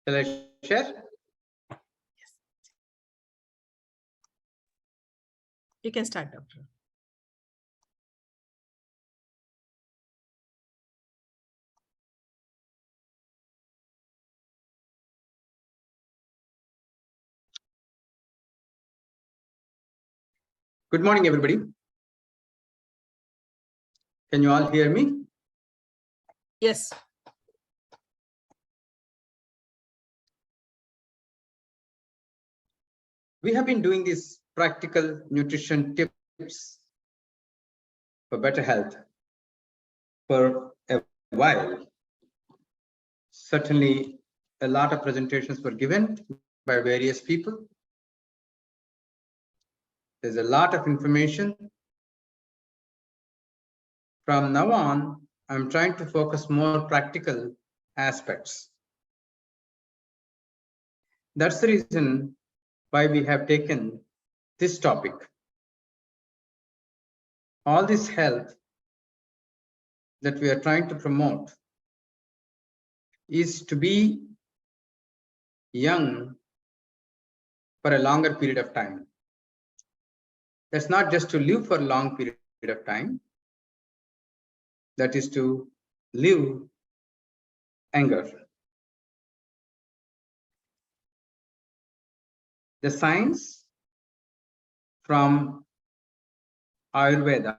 Shall I share? Yes. You can start, Doctor. Good morning, everybody. Can you all hear me? Yes. We have been doing these practical nutrition tips for better health for a while. Certainly, a lot of presentations were given by various people. There's a lot of information. From now on, I'm trying to focus more practical aspects. That's the reason why we have taken this topic. All this health that we are trying to promote is to be young for a longer period of time. That's not just to live for a long period of time. That is to live younger. The science from Ayurveda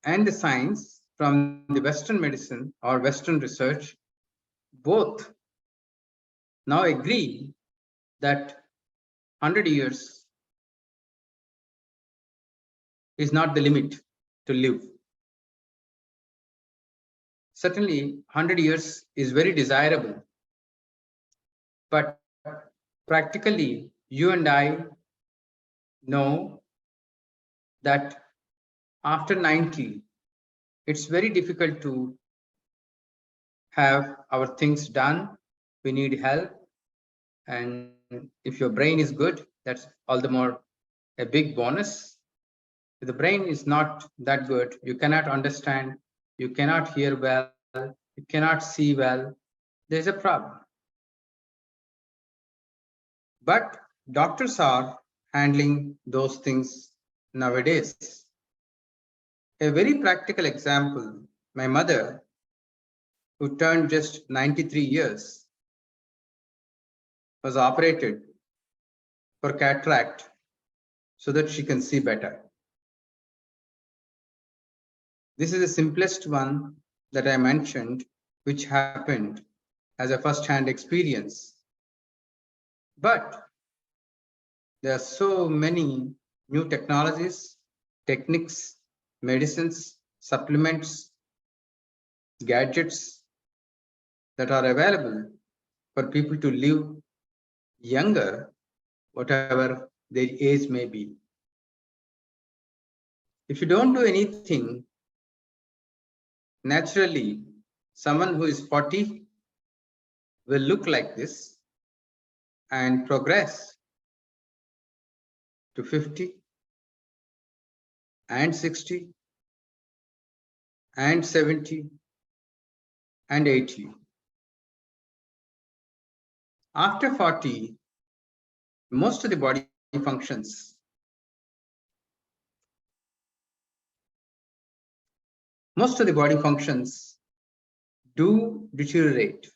and the science from the Western medicine or Western research both now agree that 100 years is not the limit to live. Certainly, 100 years is very desirable, but practically, you and I know that after 90, it's very difficult to have our things done. We need help. And if your brain is good, that's all the more a big bonus. If the brain is not that good, you cannot understand, you cannot hear well, you cannot see well, there's a problem. But doctors are handling those things nowadays. A very practical example, my mother, who turned just 93 years, was operated for cataract so that she can see better. This is the simplest one that I mentioned, which happened as a first-hand experience. But there are so many new technologies, techniques, medicines, supplements, gadgets that are available for people to live younger, whatever their age may be. If you don't do anything, naturally, someone who is 40 will look like this and progress to 50 and 60 and 70 and 80. After 40, most of the body functions do deteriorate.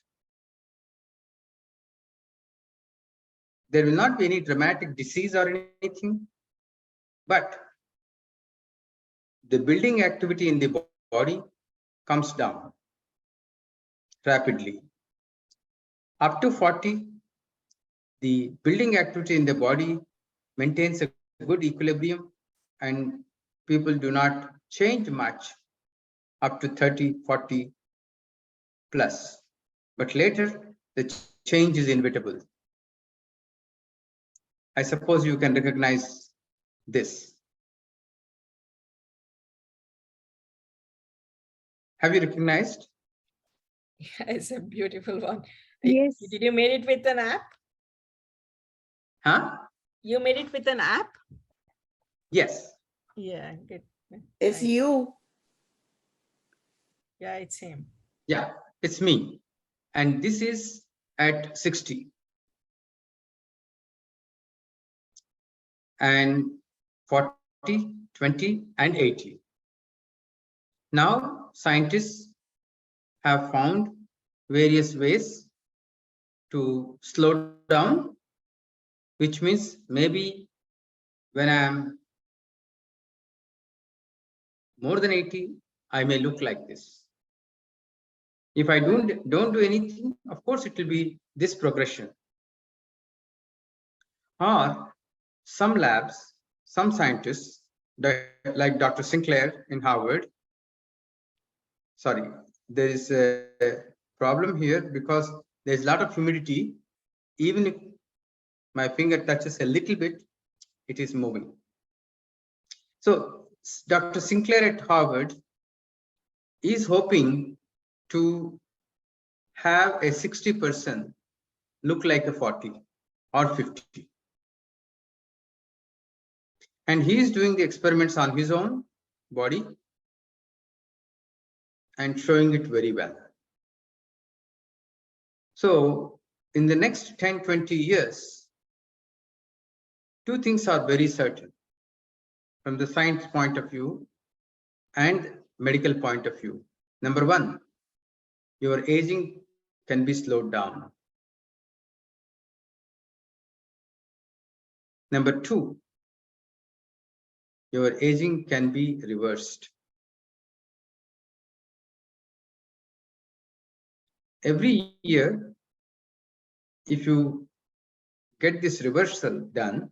There will not be any dramatic disease or anything, but the building activity in the body comes down rapidly. Up to 40, the building activity in the body maintains a good equilibrium and people do not change much up to 30, 40 plus. But later, the change is inevitable. I suppose you can recognize this. Have you recognized? Yeah, it's a beautiful one. Yes. Did you made it with an app? Huh? You made it with an app? Yes. Yeah, good. It's Nice. you. Yeah, it's him. Yeah. It's me. And this is at 60 and 40, 20, and 80. Now, scientists have found various ways to slow down, which means maybe when I'm more than 80, I may look like this. If I don't do anything, of course it will be this progression. Or some labs, some scientists, like Dr. Sinclair in Harvard, sorry, there is a problem here because there's a lot of humidity. Even if my finger touches a little bit, it is moving. So Dr. Sinclair at Harvard is hoping to have a 60% look like a 40 or 50. And he is doing the experiments on his own body and showing it very well. So in the next 10, 20 years, two things are very certain from the science point of view and medical point of view. Number one, your aging can be slowed down. Number two, your aging can be reversed. Every year, if you get this reversal done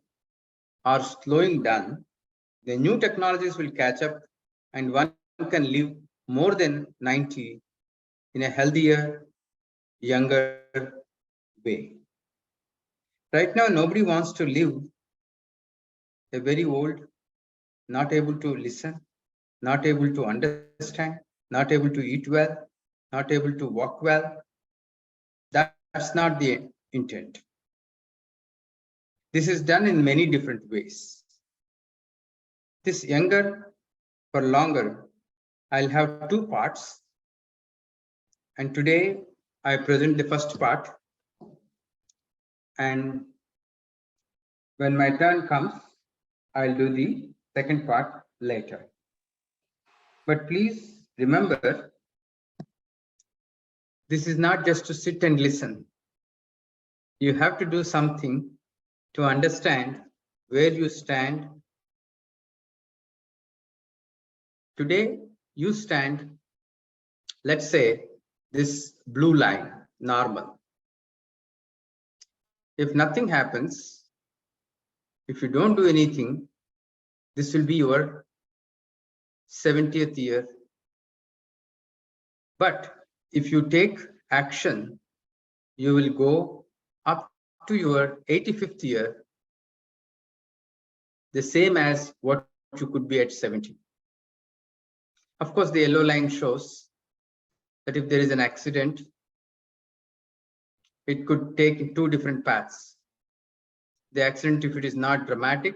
or slowing done, the new technologies will catch up and one can live more than 90 in a healthier, younger way. Right now, nobody wants to live a very old, not able to listen, not able to understand, not able to eat well, not able to walk well. That's not the intent. This is done in many different ways. This younger for longer, I'll have two parts. And today I present the first part. And when my turn comes, I'll do the second part later. But please remember, this is not just to sit and listen. You have to do something to understand where you stand. Today, you stand, let's say, this blue line, normal. If nothing happens, if you don't do anything, this will be your 70th year. But if you take action, you will go up to your 85th year, the same as what you could be at 70. Of course, the yellow line shows that if there is an accident, it could take two different paths. The accident, if it is not dramatic,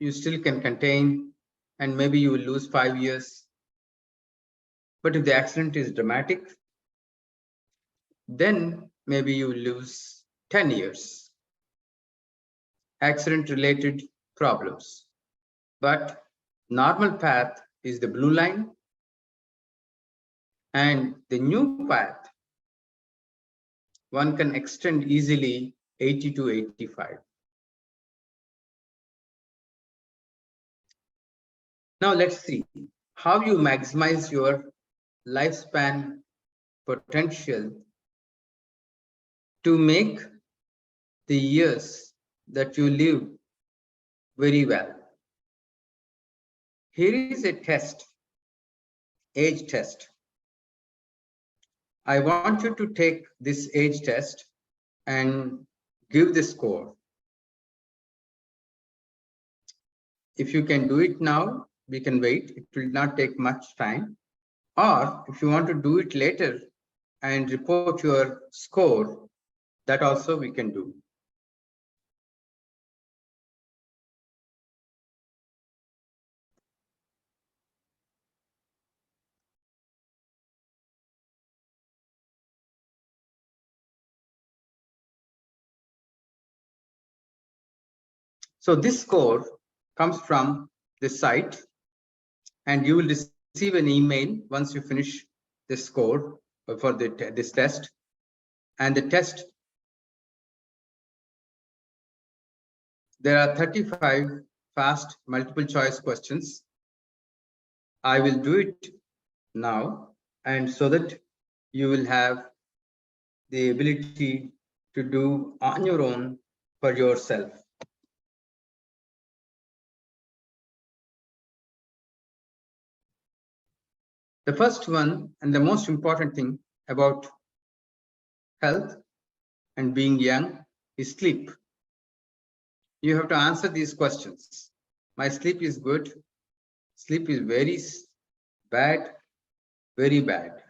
you still can contain and maybe you will lose 5 years. But if the accident is dramatic, then maybe you will lose 10 years. Accident related problems. But normal path is the blue line, and the new path, one can extend easily 80 to 85. Now let's see how you maximize your lifespan potential to make the years that you live very well. Here is a test, age test. I want you to take this age test and give the score. If you can do it now, we can wait. It will not take much time. Or if you want to do it later and report your score, that also we can do. So this score comes from this site, and you will receive an email once you finish the score for this test. And the test, there are 35 fast multiple choice questions. I will do it now, and so that you will have the ability to do on your own for yourself. The first one and the most important thing about health and being young is sleep. You have to answer these questions. My sleep is good. Sleep is very bad, very bad.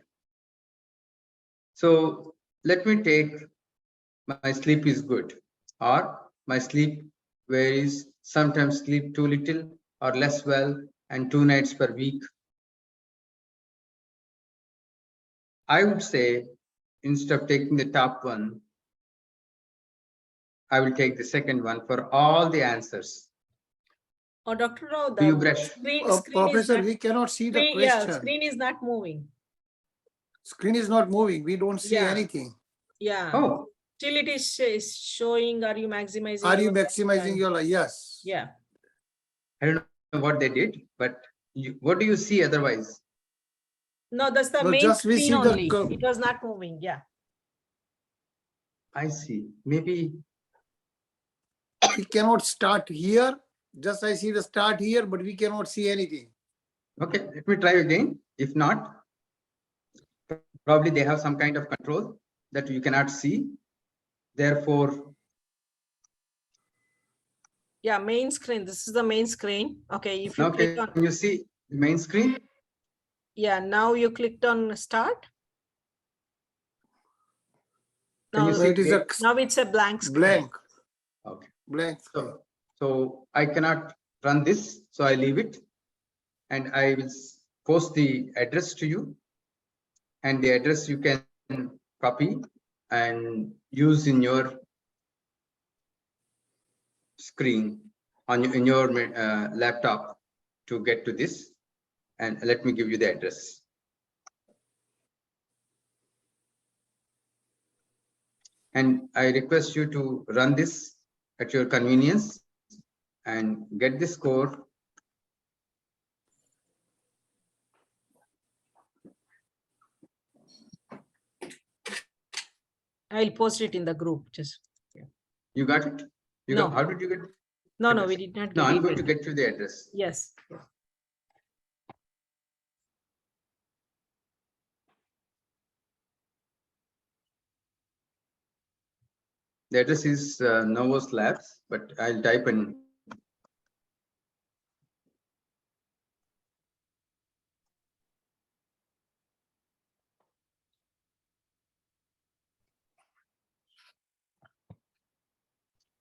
So let me take my sleep is good, or my sleep varies, sometimes sleep too little or less well, and 2 nights per week. I would say, instead of taking the top one, I will take the second one for all the answers. Oh, Dr. Rao, Do you the brush? screen is Professor, not, we cannot see the yeah, question. screen is not moving. Screen is not moving. We don't see Yeah. anything. Yeah. Oh, Till it is showing, are you maximizing? Are you your maximizing time? your life? Yes. Yeah. I don't know what they did, but what do you see otherwise? No, that's the No, main just we screen see the only. curve. It was not moving. Yeah. I see. Maybe We cannot start here. Just I see the start here, but we cannot see anything. okay, let me try again. If not, probably they have some kind of control that you cannot see. Therefore, Yeah, main screen. This is the main screen. Okay, if you now click can on, you see the main screen? yeah, now you clicked on start. Can Now, you So see it is a it? now it's a blank screen. blank, Okay. blank. So I cannot run this, so I leave it, and I will post the address to you, and the address you can copy and use in your screen in your laptop to get to this. And let me give you the address. And I request you to run this at your convenience and get the score. I'll post it in the group. Just You got it? No. How did you get? no, address? we did not get No, I'm it. going to get you the address. Yes. The address is Novos Labs, but I'll type in.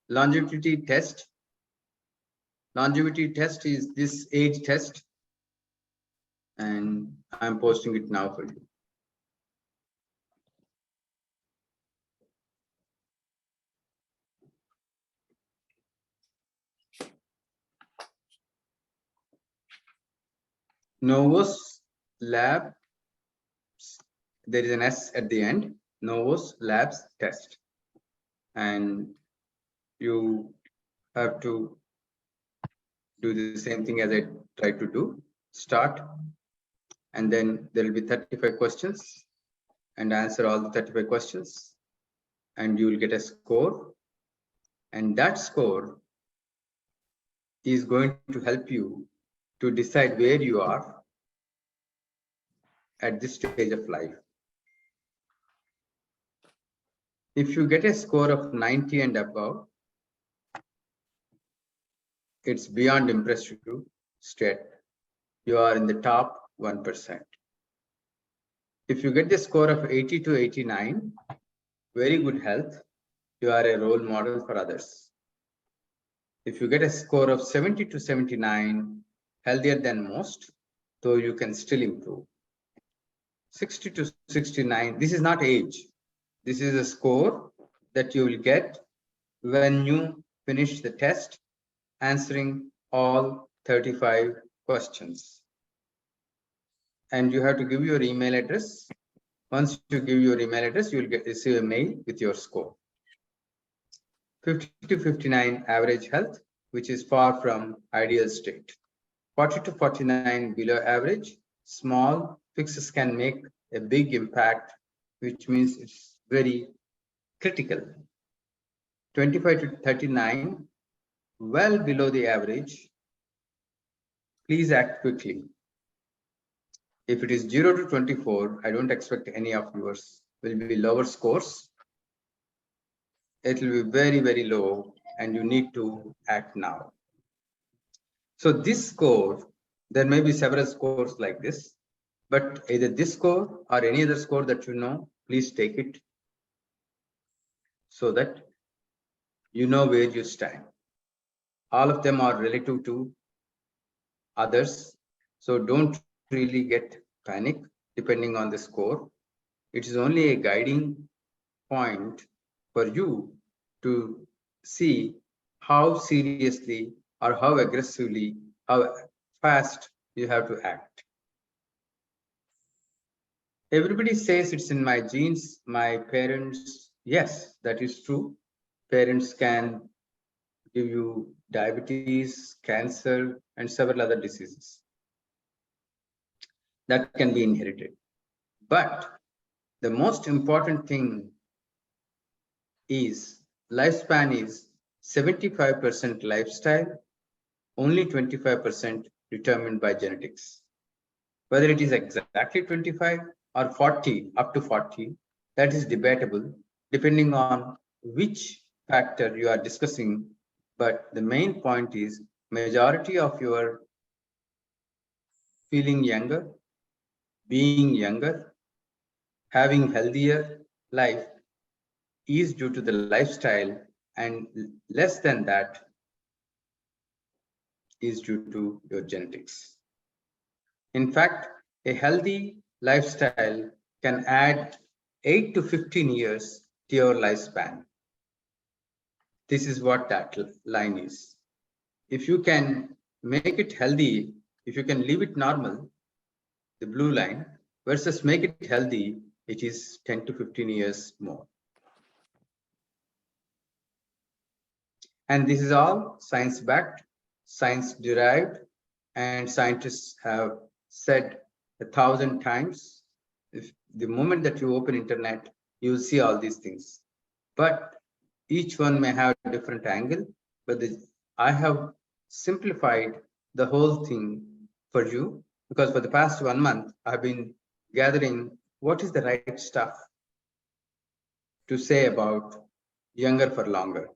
Longevity test. Longevity test is this age test, and I'm posting it now for you. Novos Lab, there is an S at the end, Novos Labs test. And you have to do the same thing as I tried to do. Start, and then there will be 35 questions, and answer all the 35 questions, and you will get a score. And that score is going to help you to decide where you are at this stage of life. If you get a score of 90 and above, it's beyond impressive state. You are in the top 1%. If you get the score of 80 to 89, very good health, you are a role model for others. If you get a score of 70 to 79, healthier than most, though you can still improve. 60 to 69, this is not age. This is a score that you will get when you finish the test answering all 35 questions. And you have to give your email address. Once you give your email address, you will receive a mail with your score. 50 to 59 average health, which is far from ideal state. 40 to 49 below average, small fixes can make a big impact, which means it's very critical. 25 to 39, well below the average, please act quickly. If it is 0 to 24, I don't expect any of yours will be lower scores. It will be very, very low, and you need to act now. So this score, there may be several scores like this, but either this score or any other score that you know, please take it so that you know where you stand. All of them are relative to others, so don't really get panic depending on the score. It is only a guiding point for you to see how seriously or how aggressively, how fast you have to act. Everybody says it's in my genes, my parents. Yes, that is true. Parents can give you diabetes, cancer, and several other diseases that can be inherited. But the most important thing is lifespan is 75% lifestyle, only 25% determined by genetics. Whether it is exactly 25 or 40, up to 40, that is debatable depending on which factor you are discussing. But the main point is majority of your feeling younger, being younger, having healthier life is due to the lifestyle, and less than that is due to your genetics. In fact, a healthy lifestyle can add 8 to 15 years to your lifespan. This is what that line is. If you can make it healthy, if you can leave it normal, the blue line, versus make it healthy, it is 10 to 15 years more. And this is all science backed, science derived, and scientists have said 1,000 times. If the moment that you open internet, you will see all these things. But each one may have a different angle. But I have simplified the whole thing for you, because for the past 1 month, I've been gathering what is the right stuff to say about younger for longer.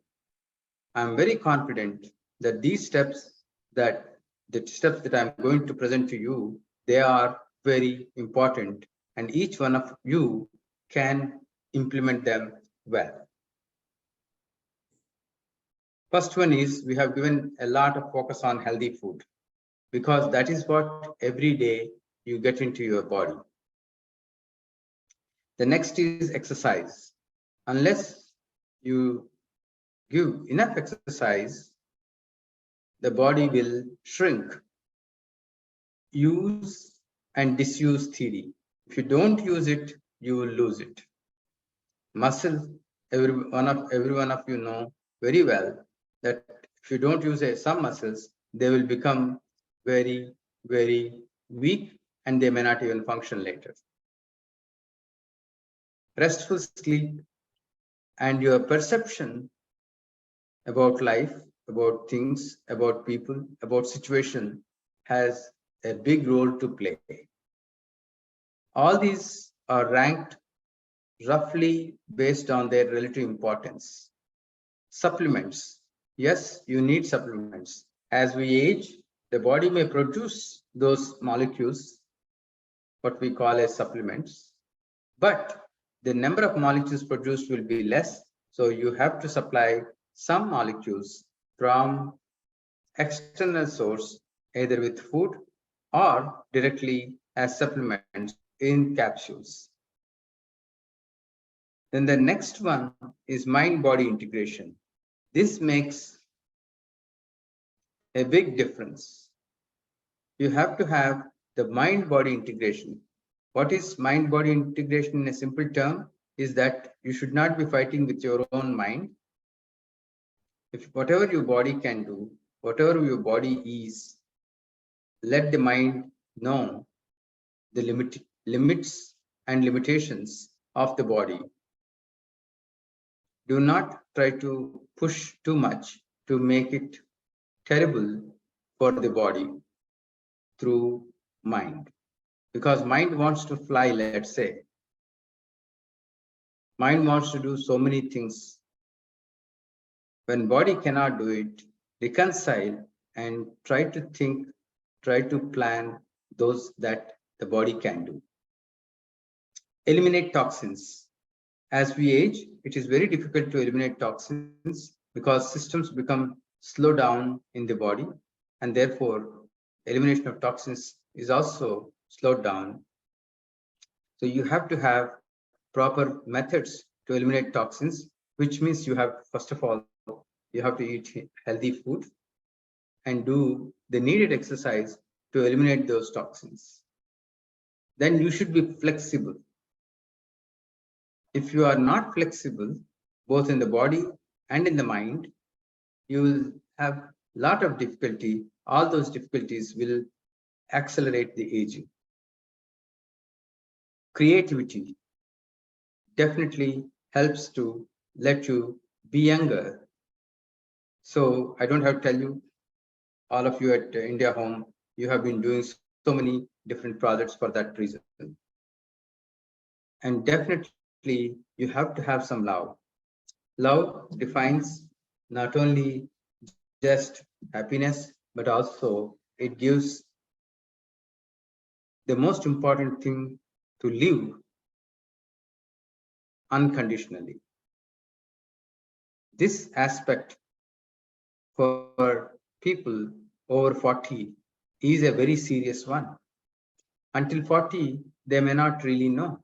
I'm very confident that these steps, that the steps that I'm going to present to you, they are very important, and each one of you can implement them well. First one is, we have given a lot of focus on healthy food, because that is what every day you get into your body. The next is exercise. Unless you give enough exercise, the body will shrink. Use and disuse theory. If you don't use it, you will lose it. Muscle, every one of you know very well that if you don't use some muscles, they will become very, very weak, and they may not even function later. Restful sleep and your perception about life, about things, about people, about situation has a big role to play. All these are ranked roughly based on their relative importance. Supplements. Yes, you need supplements. As we age, the body may produce those molecules, what we call as supplements, but the number of molecules produced will be less. So you have to supply some molecules from external source, either with food or directly as supplements in capsules. Then the next one is mind-body integration. This makes a big difference. You have to have the mind-body integration. What is mind-body integration in a simple term? Is that you should not be fighting with your own mind. If whatever your body can do, whatever your body is, let the mind know the limits and limitations of the body. Do not try to push too much to make it terrible for the body through mind. Because mind wants to fly, let's say. Mind wants to do so many things. When body cannot do it, reconcile and try to think, try to plan those that the body can do. Eliminate toxins. As we age, it is very difficult to eliminate toxins because systems become slow down in the body, and therefore elimination of toxins is also slowed down. So you have to have proper methods to eliminate toxins, which means you have, first of all, you have to eat healthy food and do the needed exercise to eliminate those toxins. Then you should be flexible. If you are not flexible, both in the body and in the mind, you will have a lot of difficulty. All those difficulties will accelerate the aging. Creativity definitely helps to let you be younger. So I don't have to tell you, all of you at India Home, you have been doing so many different projects for that reason. And definitely you have to have some love. Love defines not only just happiness, but also it gives the most important thing to live unconditionally. This aspect for people over 40 is a very serious one. Until 40, they may not really know.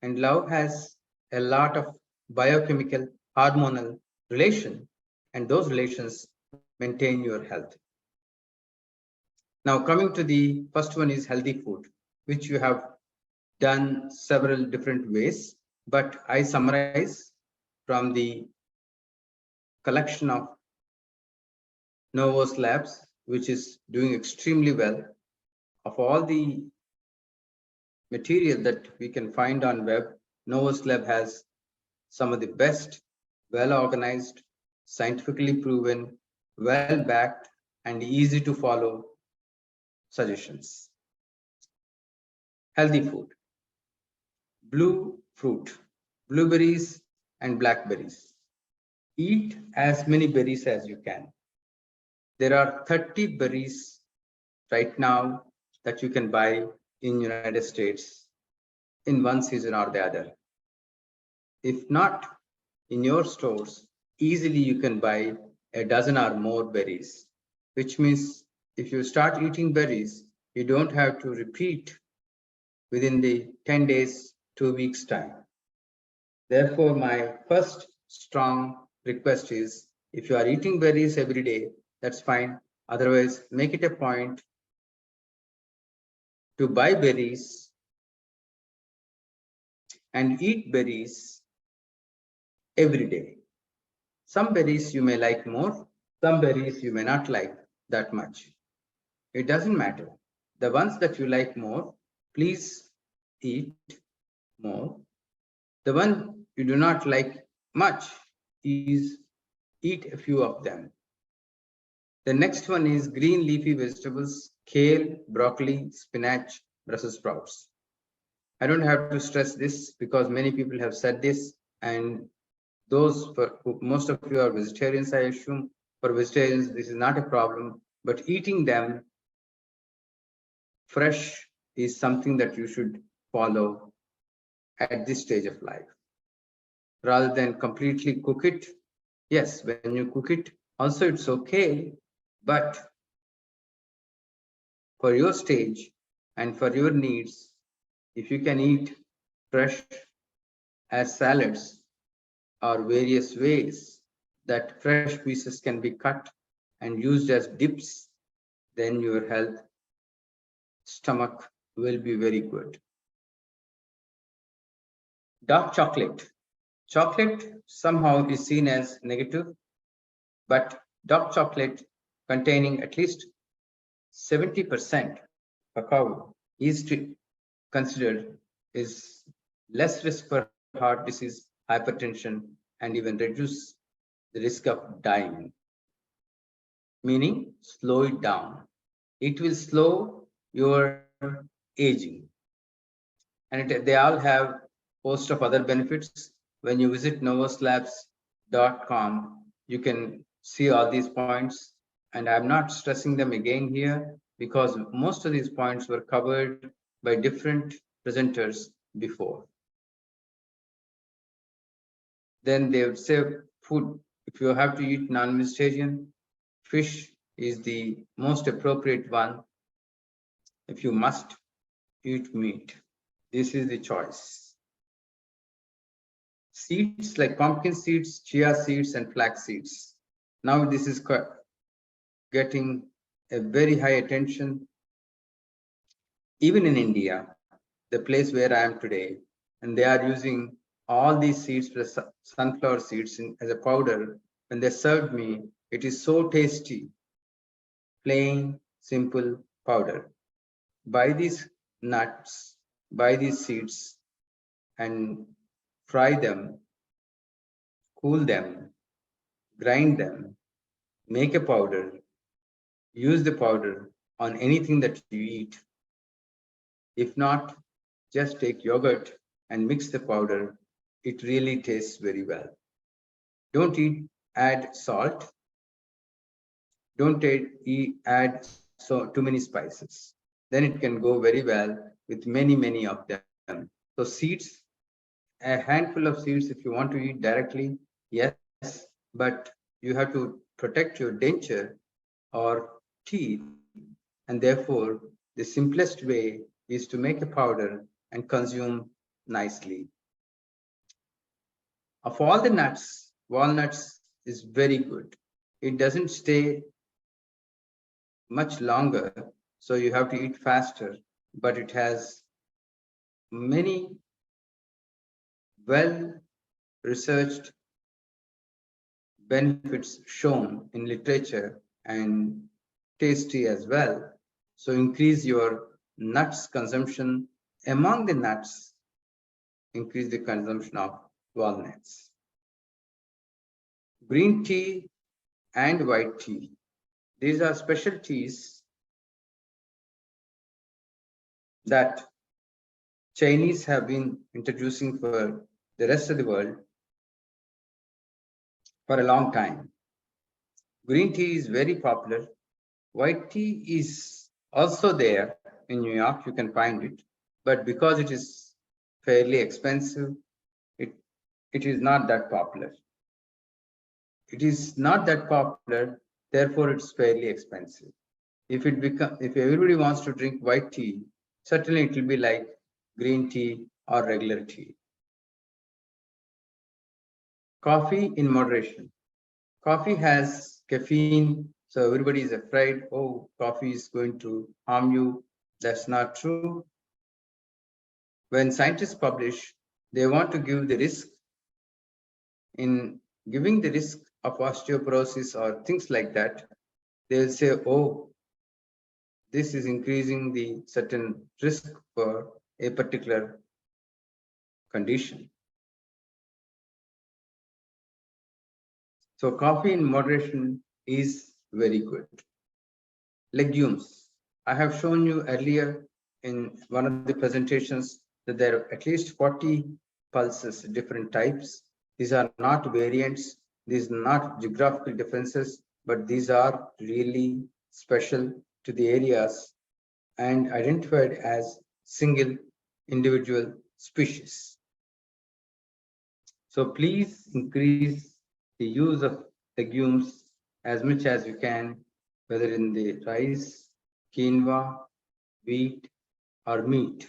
And love has a lot of biochemical, hormonal relation, and those relations maintain your health. Now, coming to the first one is healthy food, which you have done several different ways, but I summarize from the collection of Novos Labs, which is doing extremely well. Of all the material that we can find on web, Novos Lab has some of the best, well-organized, scientifically proven, well-backed, and easy to follow suggestions. Healthy food. Blue fruit, blueberries and blackberries. Eat as many berries as you can. There are 30 berries right now that you can buy in United States in one season or the other. If not in your stores, easily you can buy a dozen or more berries, which means if you start eating berries, you don't have to repeat within the 10 days, 2 weeks time. Therefore, my first strong request is if you are eating berries every day, that's fine. Otherwise, make it a point to buy berries and eat berries every day. Some berries you may like more, some berries you may not like that much. It doesn't matter. The ones that you like more, please eat more. The one you do not like much is eat a few of them. The next one is green leafy vegetables, kale, broccoli, spinach, Brussels sprouts. I don't have to stress this because many people have said this, and those most of you are vegetarians, I assume. For vegetarians, this is not a problem, but eating them fresh is something that you should follow at this stage of life. Rather than completely cook it, yes, when you cook it, also it's okay, but for your stage and for your needs, if you can eat fresh as salads or various ways that fresh pieces can be cut and used as dips, then your health, stomach will be very good. Dark chocolate. Chocolate somehow is seen as negative, but dark chocolate containing at least 70% cacao is considered is less risk for heart disease, hypertension, and even reduce the risk of dying. Meaning, slow it down. It will slow your aging. And they all have host of other benefits. When you visit novoslabs.com, you can see all these points. And I'm not stressing them again here because most of these points were covered by different presenters before. Then they would say food. If you have to eat non-vegetarian, fish is the most appropriate one. If you must eat meat, this is the choice. Seeds like pumpkin seeds, chia seeds, and flax seeds. Now this is getting a very high attention. Even in India, the place where I am today, and they are using all these seeds, sunflower seeds, as a powder. When they served me, it is so tasty. Plain, simple powder. Buy these nuts, buy these seeds, and fry them, cool them, grind them, make a powder, use the powder on anything that you eat. If not, just take yogurt and mix the powder. It really tastes very well. Don't add salt. Don't add too many spices. Then it can go very well with many of them. So seeds, a handful of seeds if you want to eat directly, yes, but you have to protect your denture or teeth, and therefore the simplest way is to make a powder and consume nicely. Of all the nuts, walnuts is very good. It doesn't stay much longer, so you have to eat faster, but it has many well researched benefits shown in literature and tasty as well. So increase your nuts consumption. Among the nuts, increase the consumption of walnuts. Green tea and white tea. These are special teas that Chinese have been introducing for the rest of the world for a long time. Green tea is very popular. White tea is also there in New York, you can find it, but because it is fairly expensive, it is not that popular. It is not that popular, therefore it's fairly expensive. If everybody wants to drink white tea, certainly it will be like green tea or regular tea. Coffee in moderation. Coffee has caffeine, so everybody is afraid, oh, coffee is going to harm you. That's not true. When scientists publish, they want to give the risk. In giving the risk of osteoporosis or things like that, they'll say, oh, this is increasing the certain risk for a particular condition. So coffee in moderation is very good. Legumes. I have shown you earlier in one of the presentations that there are at least 40 pulses, different types. These are not variants. These are not geographical differences, but these are really special to the areas and identified as single individual species. So please increase the use of legumes as much as you can, whether in the rice, quinoa, wheat, or meat.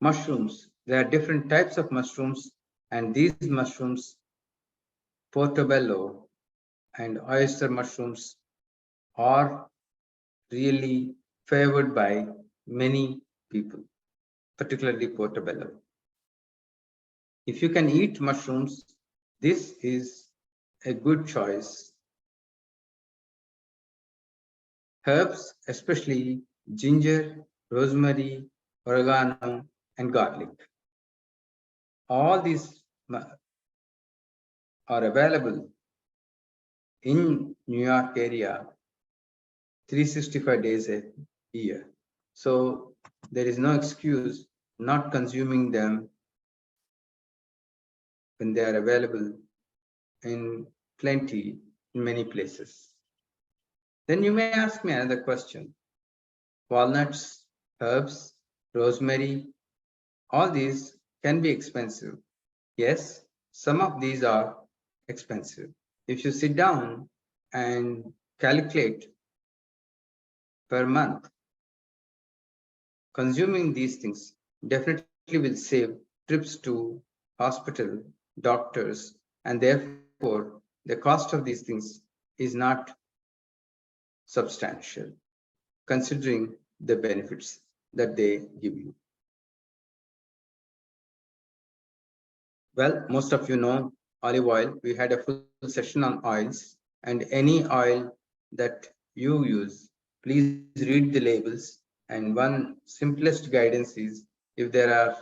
Mushrooms. There are different types of mushrooms, and these mushrooms, portobello, and oyster mushrooms are really favored by many people, particularly portobello. If you can eat mushrooms, this is a good choice. Herbs, especially ginger, rosemary, oregano, and garlic. All these are available in New York area 365 days a year. So there is no excuse not consuming them when they are available in plenty in many places. Then you may ask me another question. Walnuts, herbs, rosemary, all these can be expensive. Yes, some of these are expensive. If you sit down and calculate per month, consuming these things definitely will save trips to hospital, doctors, and therefore the cost of these things is not substantial, considering the benefits that they give you. Well, most of you know olive oil. We had a full session on oils, and any oil that you use, please read the labels. And one simplest guidance is if there are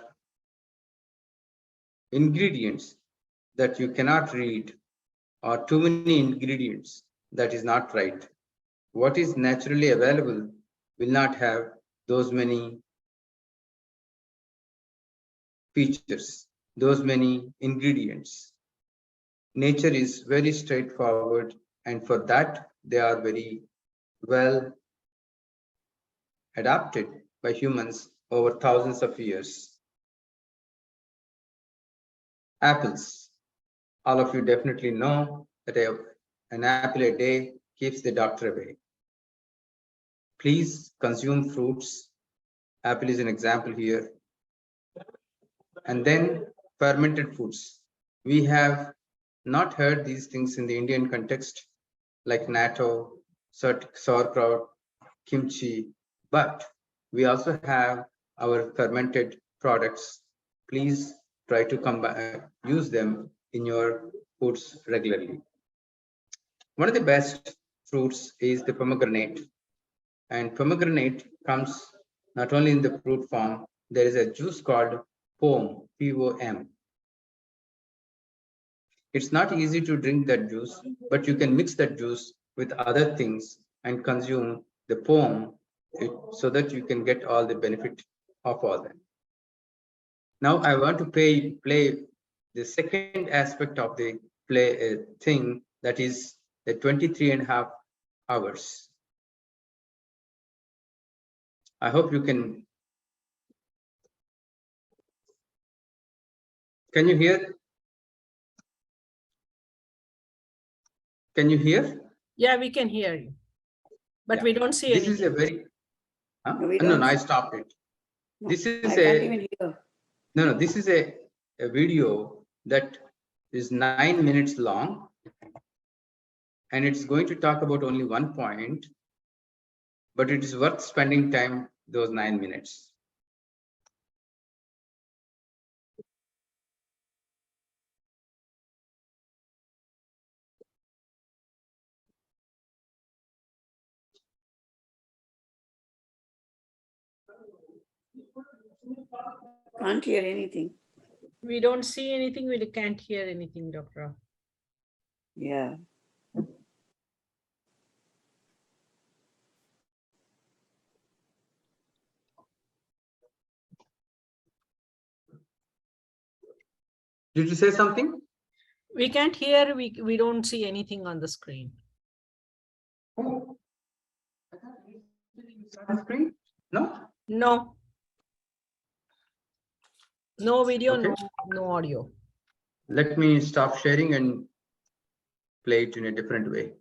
ingredients that you cannot read or too many ingredients, that is not right. What is naturally available will not have those many features, those many ingredients. Nature is very straightforward, and for that, they are very well adapted by humans over thousands of years. Apples. All of you definitely know that an apple a day keeps the doctor away. Please consume fruits. Apple is an example here. And then fermented foods. We have not heard these things in the Indian context, like natto, sauerkraut, kimchi, but we also have our fermented products. Please try to use them in your foods regularly. One of the best fruits is the pomegranate, and pomegranate comes not only in the fruit form. There is a juice called POM, P-O-M. It's not easy to drink that juice, but you can mix that juice with other things and consume the POM so that you can get all the benefit of all that. Now I want to play the second aspect of the play thing, that is the 23.5 hours. I hope you can you hear? Can you hear? Yeah, we can hear you, but Yeah. we don't see This anything. is a very No, we no, don't. I stopped it. No, This is I can't even hear. no, this is a video that is 9 minutes long, and it's going to talk about only one point, but it is worth spending time those 9 minutes. Can't hear anything. We don't see anything. We can't hear anything, Doctor. Yeah. Did you say something? We can't hear. We don't see anything on the screen. Oh, on screen? No? No. No video, Okay. no audio. Let me stop sharing and play it in a different way.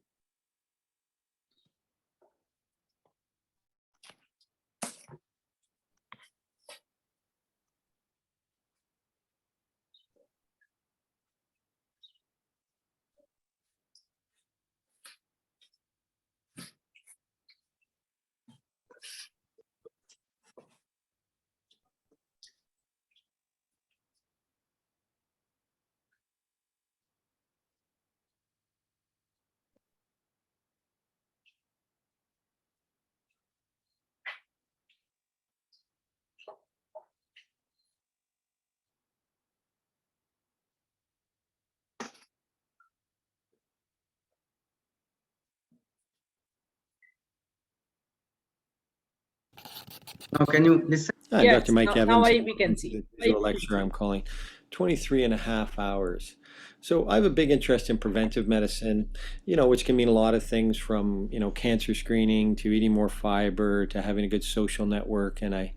Now, can you listen? Hi, Yes, Dr. Mike now Evans. we can Welcome to see. the visual I- lecture I'm calling 23 and a half hours. So I have a big interest in preventive medicine, which can mean a lot of things from, cancer screening to eating more fiber to having a good social network. And I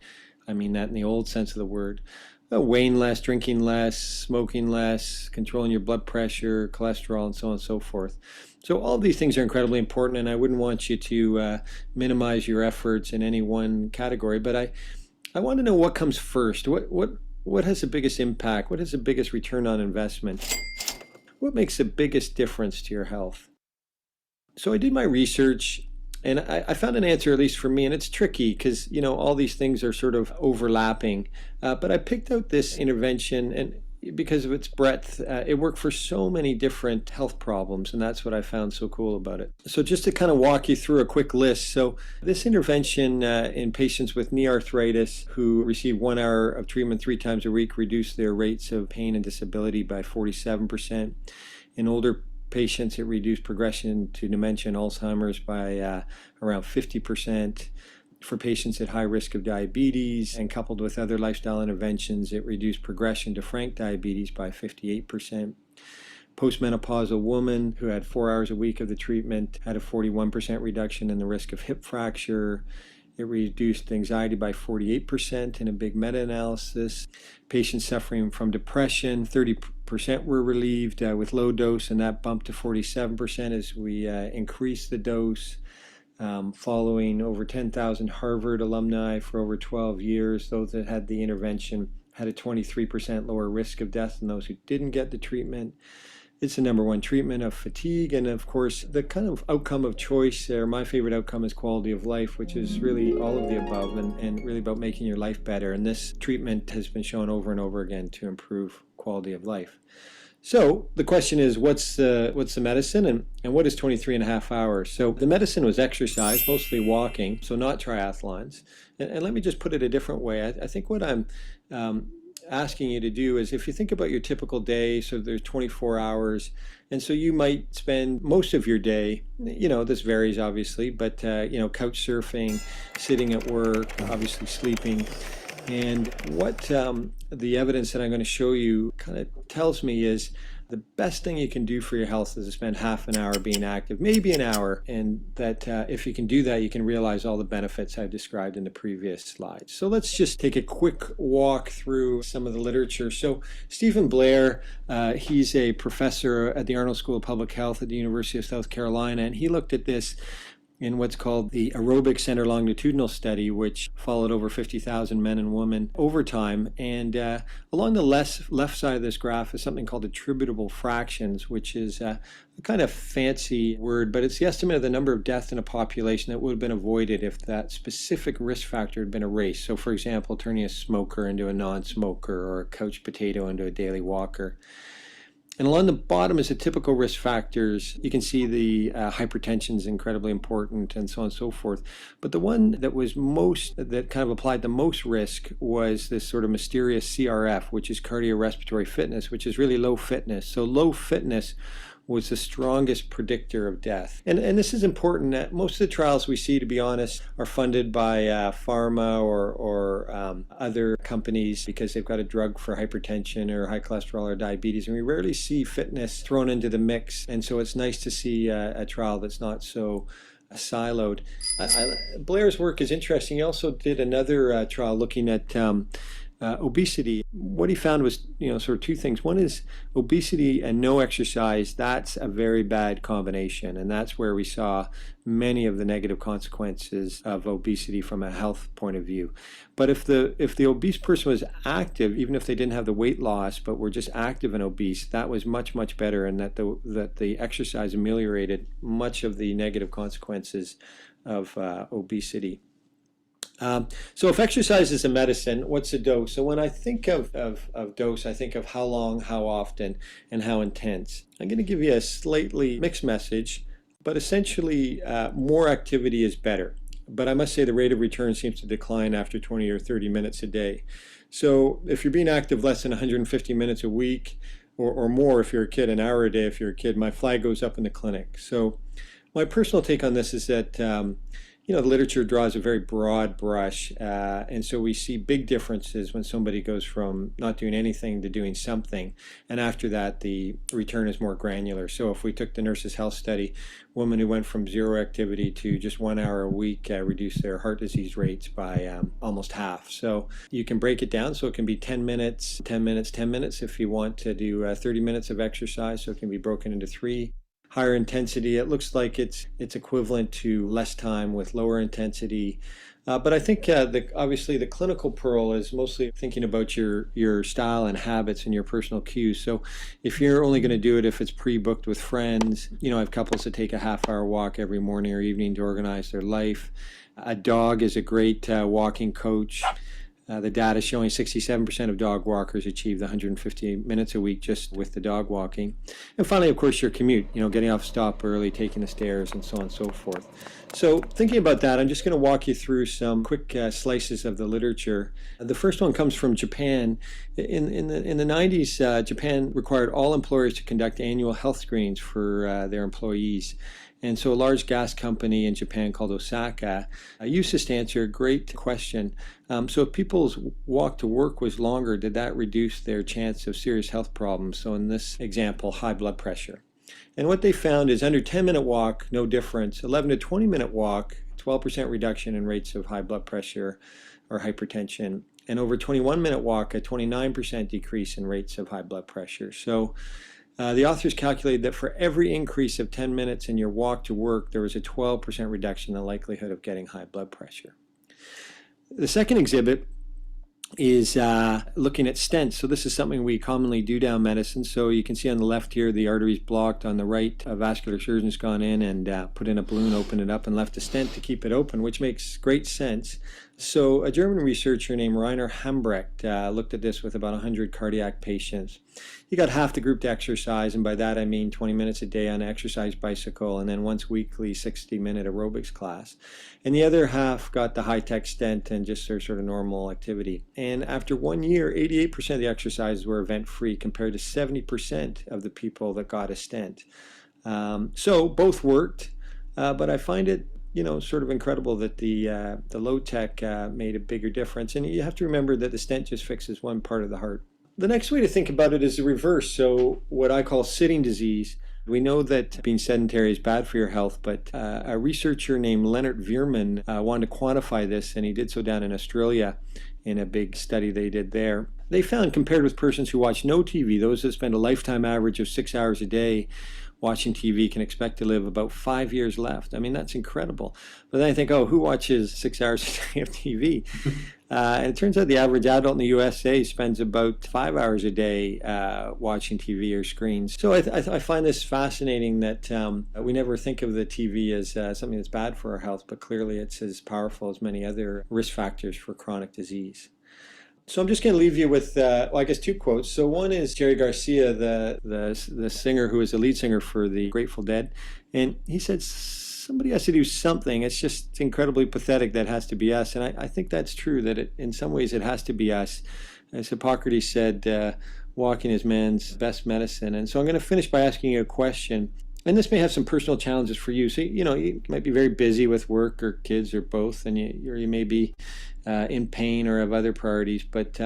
mean that in the old sense of the word. Weighing less, drinking less, smoking less, controlling your blood pressure, cholesterol, and so on and so forth. So all these things are incredibly important, and I wouldn't want you to minimize your efforts in any one category. But I want to know what comes first. What has the biggest impact? What has the biggest return on investment? What makes the biggest difference to your health? So I did my research and I found an answer, at least for me, and it's tricky because, all these things are sort of overlapping. But I picked out this intervention and because of its breadth, it worked for so many different health problems, and that's what I found so cool about it. So just to kind of walk you through a quick list. So this intervention in patients with knee arthritis who receive 1 hour of treatment 3 times a week reduced their rates of pain and disability by 47%. In older patients, it reduced progression to dementia and Alzheimer's by around 50%. For patients at high risk of diabetes and coupled with other lifestyle interventions, it reduced progression to frank diabetes by 58%. Postmenopausal woman who had 4 hours a week of the treatment had a 41% reduction in the risk of hip fracture. It reduced anxiety by 48% in a big meta-analysis. Patients suffering from depression, 30% were relieved with low dose, and that bumped to 47% as we increased the dose. Following over 10,000 Harvard alumni for over 12 years, those that had the intervention had a 23% lower risk of death than those who didn't get the treatment. It's the number one treatment of fatigue, and of course, the kind of outcome of choice there, my favorite outcome is quality of life, which is really all of the above and really about making your life better. And this treatment has been shown over and over again to improve quality of life. So the question is, what's the medicine and what is 23 and a half hours? So the medicine was exercise, mostly walking, so not triathlons. And let me just put it a different way. I think what I'm asking you to do is, if you think about your typical day, so there's 24 hours, and so you might spend most of your day, this varies obviously, but couch surfing, sitting at work, obviously sleeping. And what the evidence that I'm going to show you kind of tells me is the best thing you can do for your health is to spend half an hour being active, maybe an hour, and that if you can do that, you can realize all the benefits I've described in the previous slides. So let's just take a quick walk through some of the literature. So Stephen Blair, he's a professor at the Arnold School of Public Health at the University of South Carolina, and he looked at this in what's called the Aerobic Center Longitudinal Study, which followed over 50,000 men and women over time. And along the left side of this graph is something called attributable fractions, which is a kind of fancy word, but it's the estimate of the number of deaths in a population that would have been avoided if that specific risk factor had been erased. So for example, turning a smoker into a non-smoker or a couch potato into a daily walker. And along the bottom is the typical risk factors. You can see the hypertension is incredibly important and so on and so forth. But the one that kind of applied the most risk was this sort of mysterious CRF, which is cardiorespiratory fitness, which is really low fitness. So low fitness was the strongest predictor of death. And this is important. Most of the trials we see, to be honest, are funded by pharma or other companies because they've got a drug for hypertension or high cholesterol or diabetes. And we rarely see fitness thrown into the mix. And so it's nice to see a trial that's not so siloed. Blair's work is interesting. He also did another trial looking at obesity. What he found was, sort of two things. One is obesity and no exercise. That's a very bad combination, and that's where we saw many of the negative consequences of obesity from a health point of view. But if the obese person was active, even if they didn't have the weight loss, but were just active and obese, that was much, much better, and that the exercise ameliorated much of the negative consequences of obesity. So if exercise is a medicine, what's a dose? So when I think of dose, I think of how long, how often, and how intense. I'm going to give you a slightly mixed message, but essentially more activity is better. But I must say the rate of return seems to decline after 20 or 30 minutes a day. So if you're being active less than 150 minutes a week, or more if you're a kid, an hour a day if you're a kid, my flag goes up in the clinic. So my personal take on this is that the literature draws a very broad brush, and so we see big differences when somebody goes from not doing anything to doing something, and after that the return is more granular. So if we took the Nurses Health Study, women who went from zero activity to just 1 hour a week reduced their heart disease rates by almost half. So you can break it down, so it can be 10 minutes, 10 minutes, 10 minutes if you want to do 30 minutes of exercise, so it can be broken into 3. Higher intensity, it looks like it's equivalent to less time with lower intensity. But I think obviously the clinical pearl is mostly thinking about your style and habits and your personal cues. So if you're only going to do it if it's pre-booked with friends, I have couples that take a half-hour walk every morning or evening to organize their life. A dog is a great walking coach. The data is showing 67% of dog walkers achieve the 150 minutes a week just with the dog walking. And finally, of course, your commute, getting off stop early, taking the stairs, and so on and so forth. So thinking about that, I'm just going to walk you through some quick slices of the literature. The first one comes from Japan. In the 90s, Japan required all employers to conduct annual health screenings for their employees. And so a large gas company in Japan called Osaka used this to answer a great question. So if people's walk to work was longer, did that reduce their chance of serious health problems? So in this example, high blood pressure. And what they found is under 10-minute walk, no difference. 11 to 20-minute walk, 12% reduction in rates of high blood pressure or hypertension. And over 21-minute walk, a 29% decrease in rates of high blood pressure. So the authors calculated that for every increase of 10 minutes in your walk to work, there was a 12% reduction in the likelihood of getting high blood pressure. The second exhibit is looking at stents. So this is something we commonly do down medicine. So you can see on the left here, the artery's blocked. On the right, a vascular surgeon's gone in and put in a balloon, opened it up, and left a stent to keep it open, which makes great sense. So a German researcher named Rainer Hambrecht looked at this with about 100 cardiac patients. He got half the group to exercise, and by that I mean 20 minutes a day on an exercise bicycle and then once weekly 60-minute aerobics class. And the other half got the high-tech stent and just their sort of normal activity. And after 1 year, 88% of the exercises were event-free compared to 70% of the people that got a stent. So both worked, but I find it sort of incredible that the low tech made a bigger difference. And you have to remember that the stent just fixes one part of the heart. The next way to think about it is the reverse. So what I call sitting disease. We know that being sedentary is bad for your health, but a researcher named Leonard Veerman wanted to quantify this, and he did so down in Australia in a big study they did there. They found, compared with persons who watch no TV, those that spend a lifetime average of 6 hours a day watching TV can expect to live about 5 years left. I mean, that's incredible. But then I think, who watches 6 hours a day of TV? And it turns out the average adult in the USA spends about 5 hours a day watching TV or screens. So I find this fascinating that we never think of the TV as something that's bad for our health, but clearly it's as powerful as many other risk factors for chronic disease. So I'm just going to leave you with, I guess, 2 quotes. So one is Jerry Garcia, the singer who is the lead singer for the Grateful Dead. And he said, somebody has to do something. It's just incredibly pathetic that it has to be us. And I think that's true, that in some ways it has to be us. As Hippocrates said, walking is man's best medicine. And so I'm going to finish by asking you a question. And this may have some personal challenges for you. So, you might be very busy with work or kids or both, and you may be in pain or have other priorities. But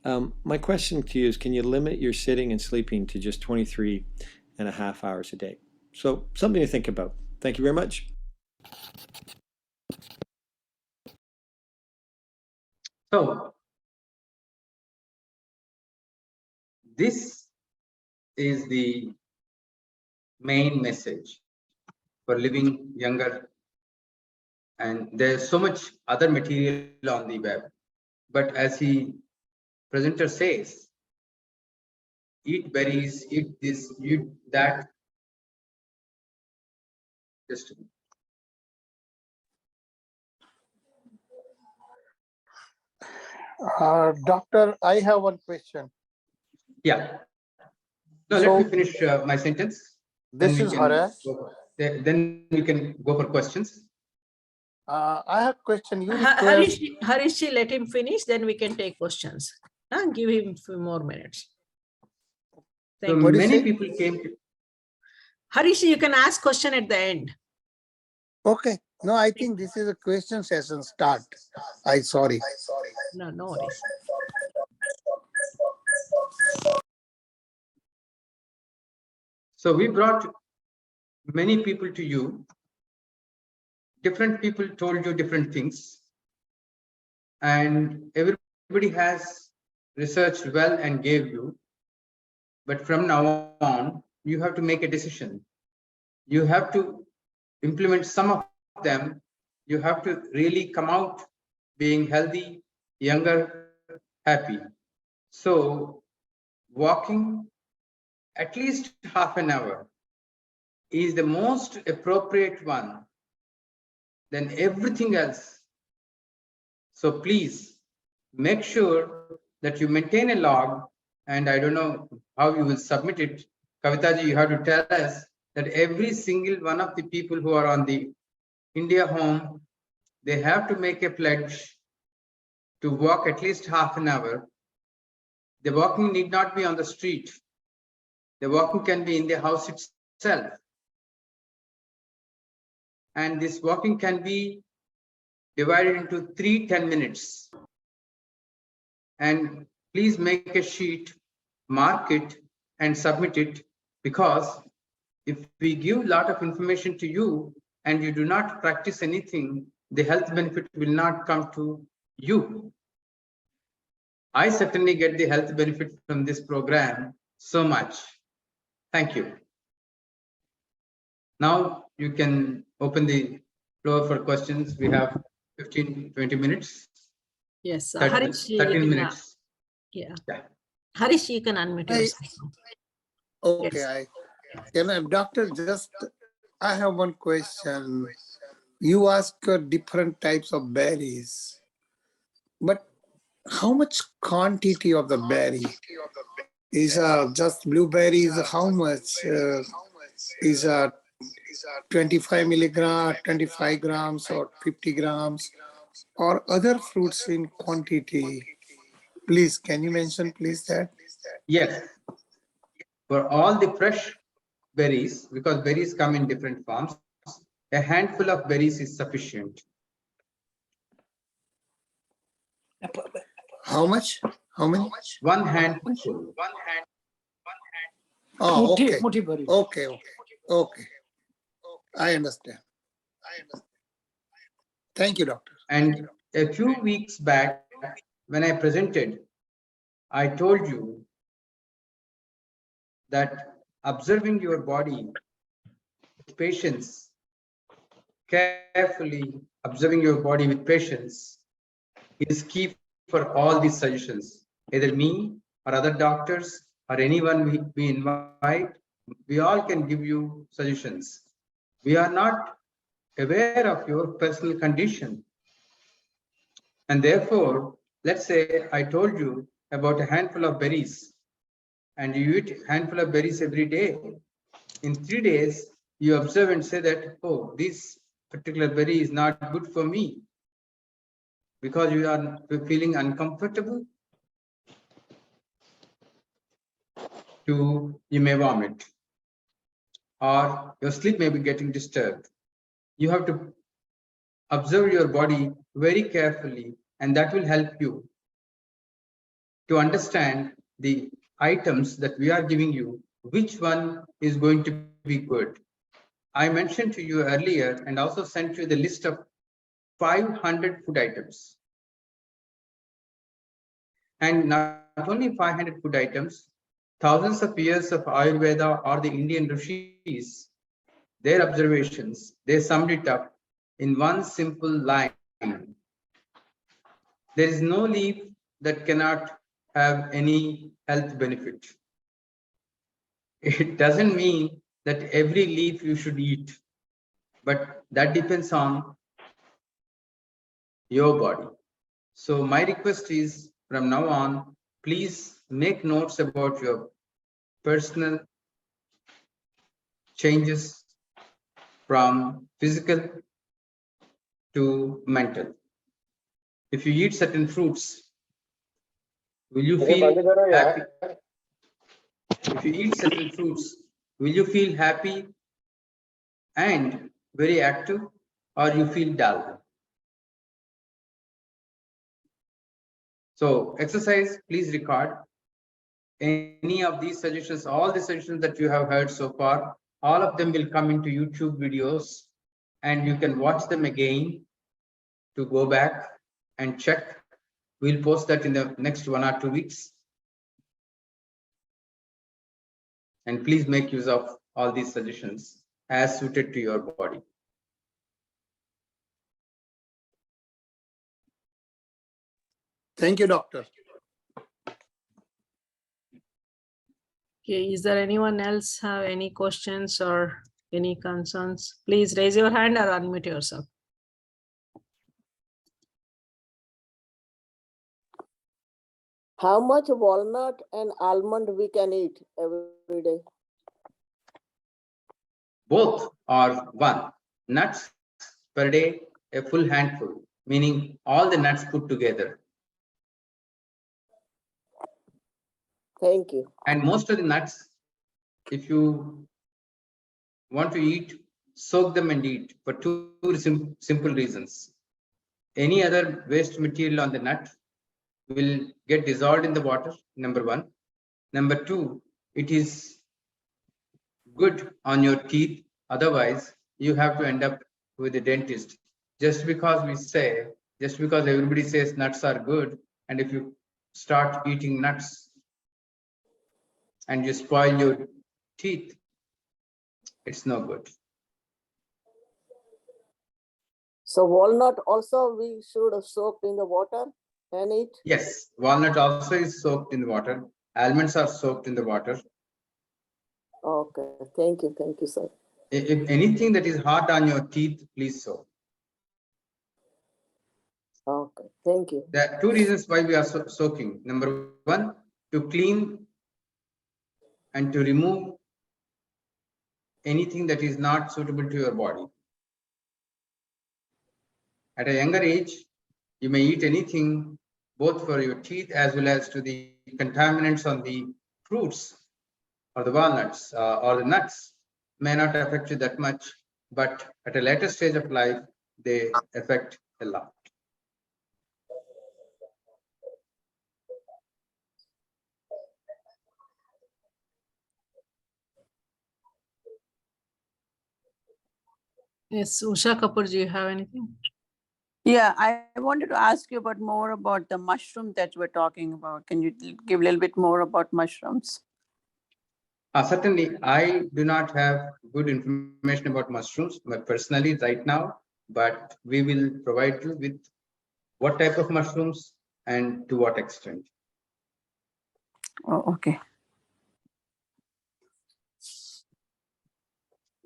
my question to you is, can you limit your sitting and sleeping to just 23.5 hours a day? So something to think about. Thank you very much. So this is the main message for living younger, and there's so much other material on the web, but as the presenter says, eat berries, eat this, eat that. Just Doctor, I have one question. yeah. No, So- let me finish my sentence. This is Harash. Then we can go for questions. I have a question. You request, Harishi, let him finish, then we can take questions. Give him a few more minutes. So Thank you. What do you many say? people came to, Harishi, you can ask question at the end. okay. No, I think this is a question session start. Sorry. No, no worries. So we brought many people to you. Different people told you different things. And everybody has researched well and gave you. But from now on, you have to make a decision. You have to implement some of them. You have to really come out being healthy, younger, happy. So walking at least half an hour is the most appropriate one than everything else. So please make sure that you maintain a log, and I don't know how you will submit it. Kavitaji, you have to tell us that every single one of the people who are on the India home, they have to make a pledge to walk at least half an hour. The walking need not be on the street. The walking can be in the house itself. And this walking can be divided into 10 minutes. And please make a sheet, mark it, and submit it, because if we give a lot of information to you and you do not practice anything, the health benefit will not come to you. I certainly get the health benefit from this program so much. Thank you. Now you can open the floor for questions. We have 15-20 minutes. Yes, 13 Harish, you 13 can, minutes. yeah. Yeah. Harish, you can unmute yourself. Okay, Yes. doctor, I have one question. You ask different types of berries, but how much quantity of the berry is just blueberries? How much is 25 milligram, 25 grams, or 50 grams, or other fruits in quantity? Please, can you mention please that? Yes. For all the fresh berries, because berries come in different forms, a handful of berries is sufficient. How much? How many? One handful. Oh, okay. Okay. I understand. Thank you, doctor. And a few weeks back, when I presented, I told you that observing your body with patience, carefully observing your body with patience, is key for all these suggestions. Either me or other doctors or anyone we invite, we all can give you suggestions. We are not aware of your personal condition. And therefore, let's say I told you about a handful of berries, and you eat a handful of berries every day. In 3 days, you observe and say that, oh, this particular berry is not good for me, because you are feeling uncomfortable, you may vomit, or your sleep may be getting disturbed. You have to observe your body very carefully, and that will help you to understand the items that we are giving you, which one is going to be good. I mentioned to you earlier and also sent you the list of 500 food items. And not only 500 food items, thousands of years of Ayurveda or the Indian rishis, their observations, they summed it up in one simple line. There is no leaf that cannot have any health benefit. It doesn't mean that every leaf you should eat, but that depends on your body. So my request is, from now on, please make notes about your personal changes from physical to mental. If you eat certain fruits, will you feel happy? If you eat certain fruits, will you feel happy and very active? or you feel dull. So exercise, please record any of these suggestions, all the suggestions that you have heard so far, all of them will come into YouTube videos and you can watch them again to go back and check. We'll post that in the next 1 or 2 weeks. And please make use of all these suggestions as suited to your body. Thank you, doctor. Okay, is there anyone else have any questions or any concerns? Please raise your hand or unmute yourself. How much walnut and almond we can eat every day? Both are one. Nuts per day, a full handful, meaning all the nuts put together. Thank you. And most of the nuts, if you want to eat, soak them and eat for two simple reasons. Any other waste material on the nut will get dissolved in the water, number one. Number two, it is good on your teeth. Otherwise, you have to end up with a dentist. Just because everybody says nuts are good, and if you start eating nuts and you spoil your teeth, it's no good. So walnut also we should soak in the water and eat? Yes, walnut also is soaked in the water. Almonds are soaked in the water. Okay, thank you, sir. If anything that is hard on your teeth, please soak. Okay, thank you. There are two reasons why we are soaking. Number one, to clean and to remove anything that is not suitable to your body. At a younger age, you may eat anything, both for your teeth as well as to the contaminants on the fruits or the walnuts or the nuts may not affect you that much, but at a later stage of life, they affect a lot. Yes, Usha Kapoor, do you have anything? Yeah, I wanted to ask you about more about the mushroom that we're talking about. Can you give a little bit more about mushrooms? Certainly, I do not have good information about mushrooms, but personally right now, but we will provide you with what type of mushrooms and to what extent. Oh, okay.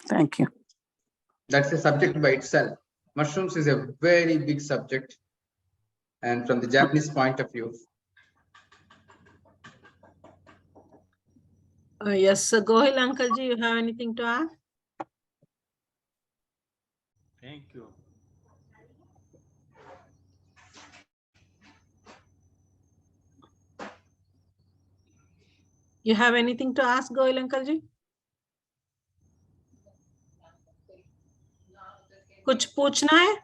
Thank you. That's a subject by itself. Mushrooms is a very big subject. And from the Japanese point of view, Yes, Gohil Uncle ji, you have anything to add? Thank you. You have anything to ask, Gohil Uncle ji? कुछ पूछना है?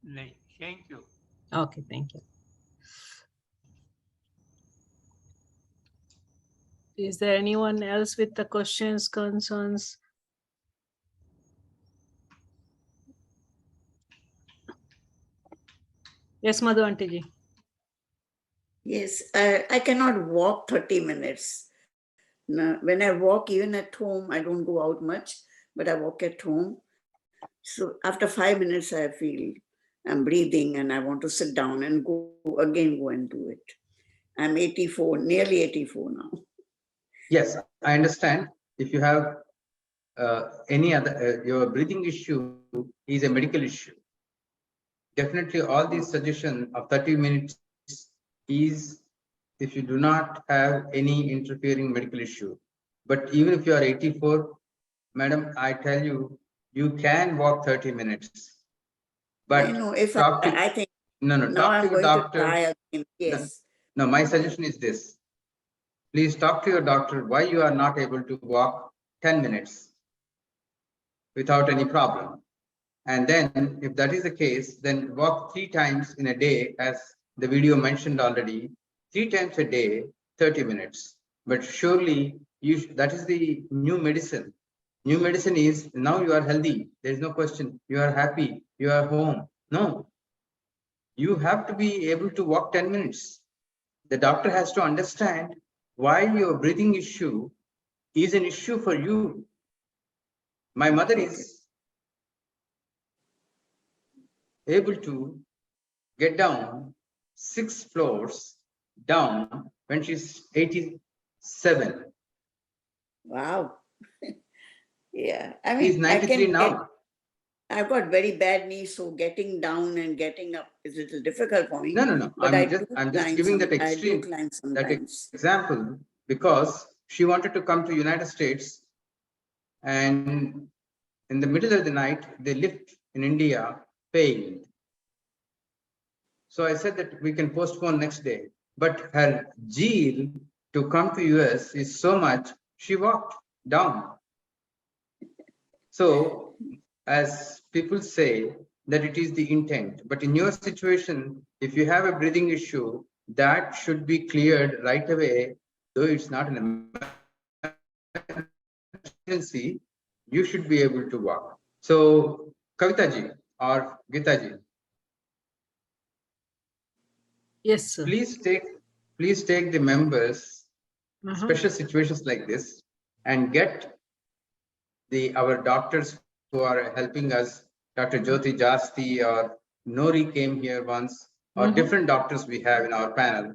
नहीं, thank you. Okay, thank you. Is there anyone else with the questions, concerns? Yes, Madhu Aunty ji. Yes, I cannot walk 30 minutes. Now, when I walk, even at home, I don't go out much, but I walk at home. So after 5 minutes, I feel I'm breathing and I want to sit down and go and do it. I'm 84, nearly 84 now. yes, I understand. If you have any other, your breathing issue is a medical issue. Definitely all these suggestions of 30 minutes is if you do not have any interfering medical issue. But even if you are 84, madam, I tell you, you can walk 30 minutes. But I know, if talk to, I think no, now talk I'm to your going to doctor. die again. Yes. No, my suggestion is this. Please talk to your doctor why you are not able to walk 10 minutes without any problem. And then if that is the case, then walk 3 times in a day, as the video mentioned already, 3 times a day, 30 minutes. But surely that is the new medicine. New medicine is now you are healthy. There is no question. You are happy. You are home. No, you have to be able to walk 10 minutes. The doctor has to understand why your breathing issue is an issue for you. My mother is able to get down 6 floors down when she's 87. Wow. Yeah. I He's mean, I 93 can get, now. I've got very bad knees, so getting down and getting up is a little difficult for me. No. But I'm just giving that I do extreme, climb that sometimes. example, because she wanted to come to United States, and in the middle of the night, they lift in India failed. So I said that we can postpone next day. But her zeal to come to US is so much, she walked down. So as people say that it is the intent, but in your situation, if you have a breathing issue, that should be cleared right away, though it's not an emergency, you should be able to walk. So Kavitaji or Gitaji, Yes, sir. please take the members, Uh-huh. special situations like this, and get our doctors who are helping us, Dr. Jyoti Jasti or Nori came here once, or different doctors we have in our panel,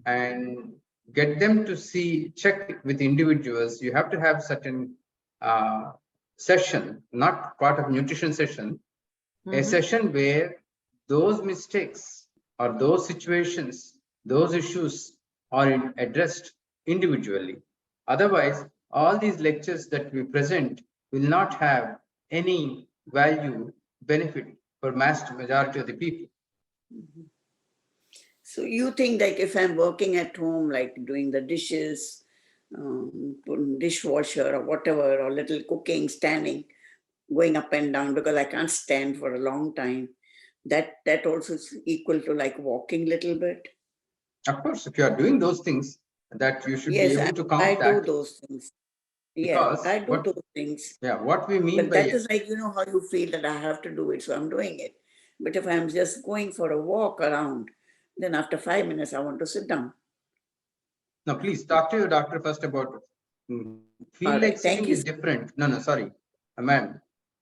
and get them to check with individuals. You have to have certain session, not part of nutrition session, a session where those mistakes or those situations, those issues are addressed individually. Otherwise, all these lectures that we present will not have any value, benefit for majority of the people. So you think like if I'm working at home, like doing the dishes, putting dishwasher or whatever, or little cooking, standing, going up and down because I can't stand for a long time, that also is equal to like walking little bit? Of course, if you are doing those things, that you should be Yes, able to I count do that, those things. Yeah, because I do those things. what we mean But by that is like, you know, how you feel that I have to do it, so I'm doing it. But if I'm just going for a walk around, then after 5 minutes, I want to sit down. now please talk to your doctor first about feel All like right, thank sitting you. is different. No, sorry, ma'am.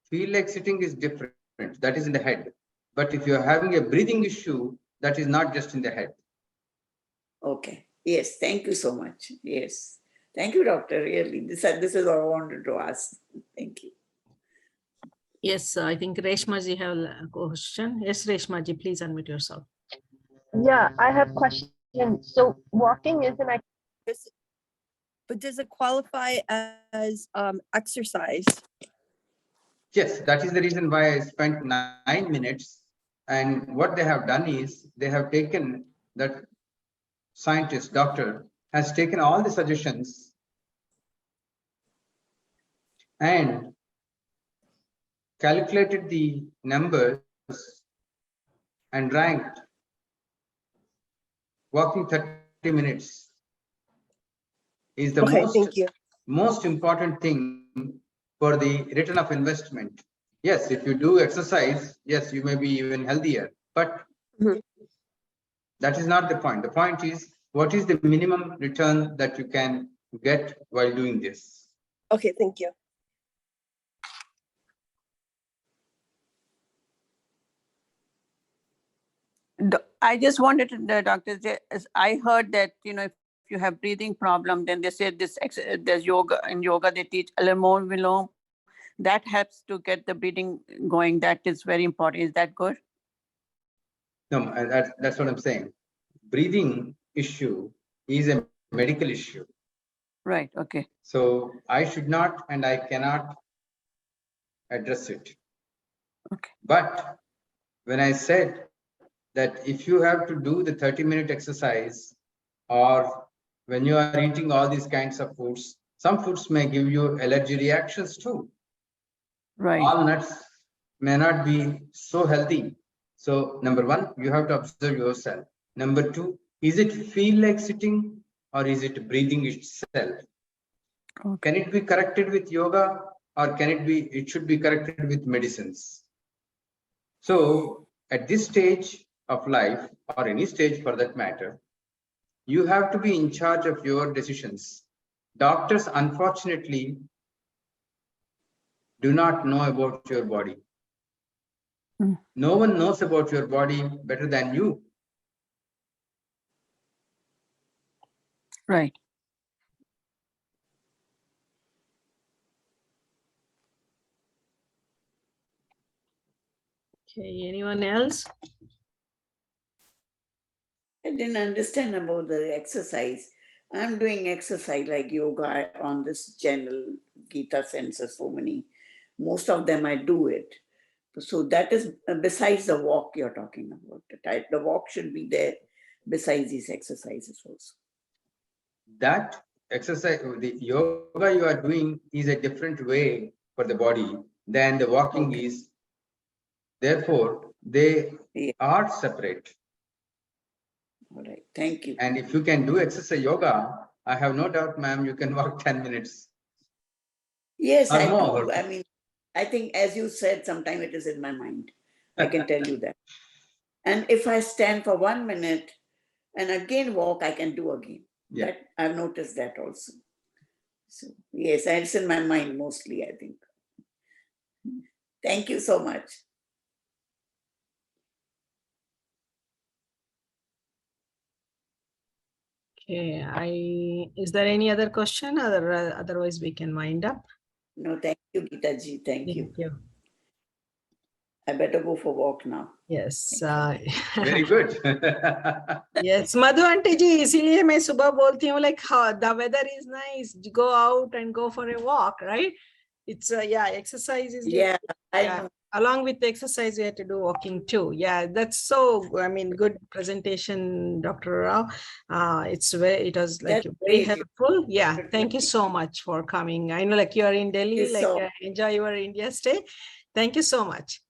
Feel like sitting is different. That is in the head. But if you're having a breathing issue, that is not just in the head. Okay. Yes, thank you so much. Yes. Thank you, doctor. Really, this is all I wanted to ask. Thank you. Yes, I think Reshmaji have a question. Yes, Reshmaji, please unmute yourself. Yeah, I have question. So walking is an activity, but does it qualify as exercise? Yes, that is the reason why I spent 9 minutes. And what they have done is they have taken that scientist, doctor, has taken all the suggestions and calculated the numbers and ranked walking 30 minutes is the Okay, thank you. most important thing for the return of investment. Yes, if you do exercise, yes, you may be even healthier, but that is not the point. The point is, what is the minimum return that you can get while doing this? Okay, thank you. I just wanted to, doctor, I heard that, you know, if you have breathing problem, then they say there's yoga, in yoga they teach Alamo Vilom. That helps to get the breathing going. That is very important. Is that good? No, that's what I'm saying. Breathing issue is a medical issue. Right, okay. So I should not and I cannot address it. Okay. But when I said that if you have to do the 30-minute exercise, or when you are eating all these kinds of foods, some foods may give you allergy reactions too. Right. All nuts may not be so healthy. So number one, you have to observe yourself. Number two, is it feel like sitting or is it breathing itself? Okay. Can it be corrected with yoga or it should be corrected with medicines? So at this stage of life or any stage for that matter, you have to be in charge of your decisions. Doctors, unfortunately, do not know about your body. No one knows about your body better than you. Right. Okay, anyone else? I didn't understand about the exercise. I'm doing exercise like yoga on this channel. Gita sends us so many. Most of them I do it. So that is besides the walk you're talking about. The walk should be there besides these exercises also. That exercise, the yoga you are doing is a different way for the body than the walking Okay. is. Therefore, they Yeah. are separate. All right. Thank you. And if you can do exercise yoga, I have no doubt, ma'am, you can walk 10 minutes. Yes, or I more. do. I mean, I think as you said, sometime it is in my mind. I can tell you that. And if I stand for 1 minute and again walk, I can do again. Yeah. That I've noticed that also. So yes, it's in my mind mostly, I think. Thank you so much. Okay, is there any other question? Otherwise we can wind up. No, thank you, Gita ji. Thank you. Thank you. I better go for walk now. Yes. Very good. Yes, Madhu aunty ji, इसीलिए मैं सुबह बोलती हूँ like the weather is nice, go out and go for a walk, right? It's yeah, exercise is Yeah, I yeah. know. Along with the exercise, we have to do walking too. Yeah, that's so. I mean, good presentation, Dr. Rao. It was like That's very great. helpful. Yeah, thank you so much for coming. I know, like you are in Delhi, You like saw. enjoy your India stay. Thank you so much.